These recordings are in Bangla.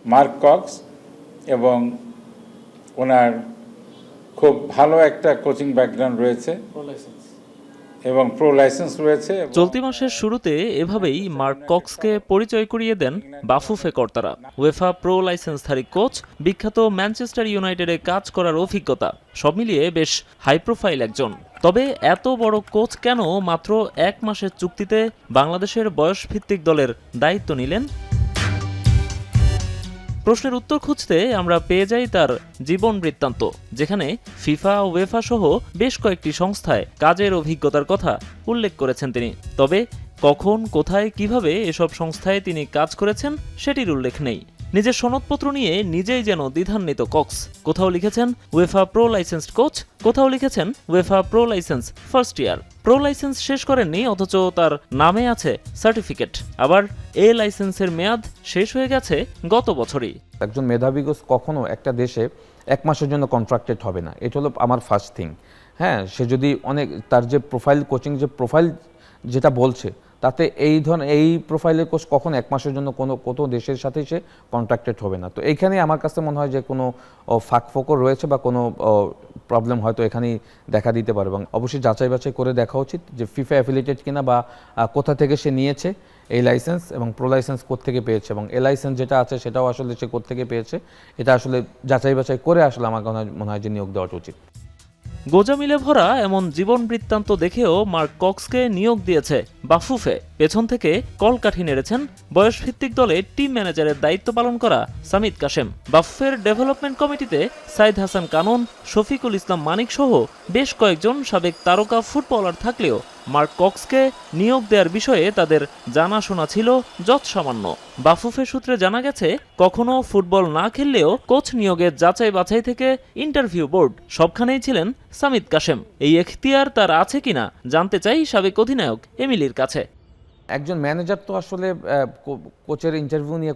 মার্ক কক্স এবং ওনার খুব ভালো একটা কোচিং ব্যাকগ্রাউন্ড রয়েছে এবং প্রো লাইসেন্স রয়েছে। চলতি মাসের শুরুতে এভাবেই মার্ক কক্সকে পরিচয় করিয়ে দেন বাফুফে কর্তারা। উয়েফা প্রো লাইসেন্সধারী কোচ, বিখ্যাত ম্যানচেস্টার ইউনাইটেডে কাজ করার অভিজ্ঞতা, সব মিলিয়ে বেশ হাই প্রোফাইল একজন। তবে এত বড় কোচ কেন মাত্র 1 মাসের চুক্তিতে বাংলাদেশের বয়সভিত্তিক দলের দায়িত্ব নিলেন? প্রশ্নের উত্তর খুঁজতে আমরা পেয়ে যাই তার জীবন বৃত্তান্ত, যেখানে ফিফা, উয়েফা সহ বেশ কয়েকটি সংস্থায় কাজের অভিজ্ঞতার কথা উল্লেখ করেছেন তিনি। তবে কখন, কোথায়, কিভাবে এসব সংস্থায় তিনি কাজ করেছেন সেটির উল্লেখ নেই। নিজের সনদপত্র নিয়ে নিজেই যেন দ্বিধান্বিত কক্স। কোথাও লিখেছেন উয়েফা প্রো লাইসেন্সড কোচ, কোথাও লিখেছেন UEFA pro licence first year. Pro licence শেষ করেননি, অথচ তার নামে আছে সার্টিফিকেট। আবার এ লাইসেন্সের মেয়াদ শেষ হয়ে গেছে গত বছরই। একজন মেধাবী কোচ কখনো একটা দেশে 1 মাসের জন্য কন্ট্রাক্টেড হবে না, এটা হলো আমার ফার্স্ট থিং। হ্যাঁ, সে যদি অনেক তার যে প্রোফাইল, কোচিং যে প্রোফাইল যেটা বলছে, তাতে এই প্রোফাইলের কোচ কখনো 1 মাসের জন্য কোনো দেশের সাথেই সে কন্ট্রাক্টেড হবে না। তো এইখানে আমার কাছে মনে হয় যে কোনো ফাঁকফোকর রয়েছে বা কোনো প্রবলেম হয়তো এখানেই দেখা দিতে পারে, এবং অবশ্যই যাচাই বাছাই করে দেখা উচিত যে ফিফা অ্যাফিলিয়েটেড কিনা বা কোথা থেকে সে নিয়েছে এই লাইসেন্স, এবং প্রো লাইসেন্স কোত্থেকে পেয়েছে, এবং এ লাইসেন্স যেটা আছে সেটাও আসলে সে কোত্থেকে পেয়েছে। এটা আসলে যাচাই বাছাই করে আসলে আমার মনে হয় যে নিয়োগ দেওয়াটা উচিত। গোজামিলে ভরা এমন জীবন বৃত্তান্ত দেখেও মার্ক কক্সকে নিয়োগ দিয়েছে বাফুফে। পেছন থেকে কলকাঠি নেড়েছেন বয়সভিত্তিক দলে টিম ম্যানেজারের দায়িত্ব পালন করা সামিদ কাশেম। বাফুফের ডেভেলপমেন্ট কমিটিতে সাইদ হাসান কানন, শফিকুল ইসলাম মানিক সহ বেশ কয়েকজন সাবেক তারকা ফুটবলার থাকলেও মার্ক কক্সকে নিয়োগ দেওয়ার বিষয়ে তাদের জানাশোনা ছিল যৎসামান্য। বাফুফে সূত্রে জানা গেছে, কখনো ফুটবল না খেললেও কোচ নিয়োগের যাচাই বাছাই থেকে ইন্টারভিউ বোর্ড, সবখানেই ছিলেন সামিদ কাশেম। এই এখতিয়ার তার আছে কিনা জানতে চাই সাবেক অধিনায়ক এমিলির কাছে। একজন ম্যানেজার তো আসলে কোচের ইন্টারভিউ নিয়ে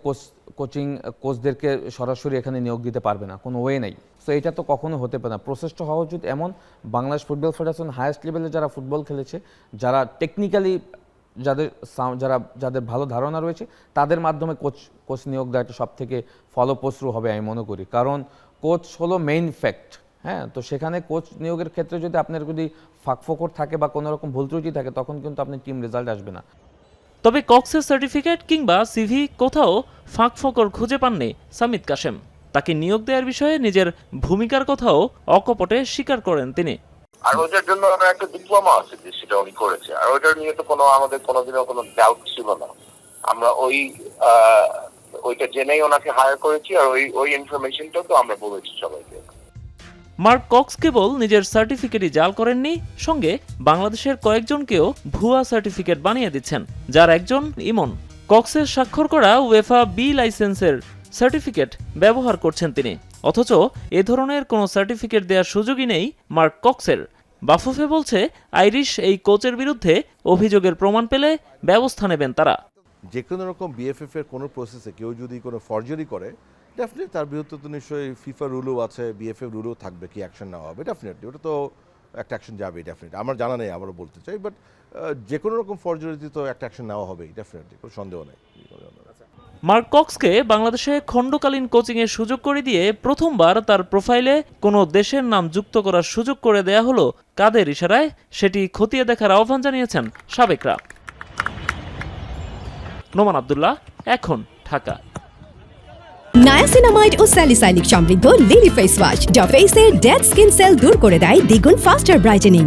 কোচদেরকে সরাসরি এখানে নিয়োগ দিতে পারবে না, কোনো ওয়ে নেই। সো এটা তো কখনো হতে পারে না। প্রসেসটা হওয়া উচিত এমন, বাংলাদেশ ফুটবল ফেডারেশন হাইয়েস্ট লেভেলে যারা ফুটবল খেলেছে, যারা টেকনিক্যালি যাদের ভালো ধারণা রয়েছে, তাদের মাধ্যমে কোচ নিয়োগ দেওয়াটা সব থেকে ফলপ্রসূ হবে আমি মনে করি। কারণ কোচ হলো মেইন ফ্যাক্ট। হ্যাঁ, তো সেখানে কোচ নিয়োগের ক্ষেত্রে যদি আপনার যদি ফাঁকফোকর থাকে বা কোনো রকম ভুল ত্রুটি থাকে, তখন কিন্তু আপনার টিম রেজাল্ট আসবে না। তবে কক্সের সার্টিফিকেট কিংবা সিভি কোথাও ফাঁকফোকর খুঁজে পাননি সামিদ কাশেম। তাকে নিয়োগ দেওয়ার বিষয়ে নিজের ভূমিকার কথাও অকপটে স্বীকার করেন তিনি। আর ওটার জন্য আমার একটা ডিপ্লোমা আছে যে সেটা উনি করেছে, আর ওটার নিয়ে তো আমাদের কোনোদিনও কোনো ডাউট ছিল না। আমরা ওইটা জেনেই ওনাকে হায়ার করেছি, আর ওই ইনফরমেশনটাও তো আমরা বলেছি সবাইকে। মার্ক কক্স কেবল নিজের সার্টিফিকেটই জাল করেননি, সঙ্গে বাংলাদেশের কয়েকজনকেও ভুয়া সার্টিফিকেট বানিয়ে দিচ্ছেন, যার একজন ইমন। কক্সের স্বাক্ষর করা উয়েফা বি লাইসেন্সের সার্টিফিকেট ব্যবহার করছেন তিনি, অথচ এ ধরনের কোনো সার্টিফিকেট দেওয়ার সুযোগই নেই মার্ক কক্সের। বাফুফে বলছে, আইরিশ এই কোচের বিরুদ্ধে অভিযোগের প্রমাণ পেলে ব্যবস্থা নেবেন তারা। যে কোনো রকম বিএফএফ এর কোনো প্রসেসে কেউ যদি কোনো ফরজারি করে, ডেফিনেটলি তার বিরুদ্ধে তো নিশ্চয়ই ফিফা রুলও আছে, বিএফএফ রুলও থাকবে, কি অ্যাকশন নেওয়া হবে ডেফিনেটলি, ওটা তো একটা অ্যাকশন যাবে ডেফিনেটলি। আমার জানা নেই, আবারও বলতে চাই, বাট যে কোনো রকম ফরজারিতে তো একটা অ্যাকশন নেওয়া হবেই ডেফিনেটলি, কোনো সন্দেহ নেই। মার্ক কক্সকে বাংলাদেশে খণ্ডকালীন কোচিংয়ের সুযোগ করে দিয়ে প্রথমবার তার প্রোফাইলে কোনো দেশের নাম যুক্ত করার সুযোগ করে দেয়া হলো কাদের ইশারায়, সেটি খতিয়ে দেখার আহ্বান জানিয়েছেন সাবেকরা। নোমান আব্দুল্লাহ, এখন, ঢাকা। নায়াসিনামাইড ও স্যালিসাইলিক সমৃদ্ধ লিলি ফেস ওয়াশ, যা ফেসের ডেড স্কিন সেল দূর করে দেয় দ্বিগুণ ফাস্টার ব্রাইটেনিং।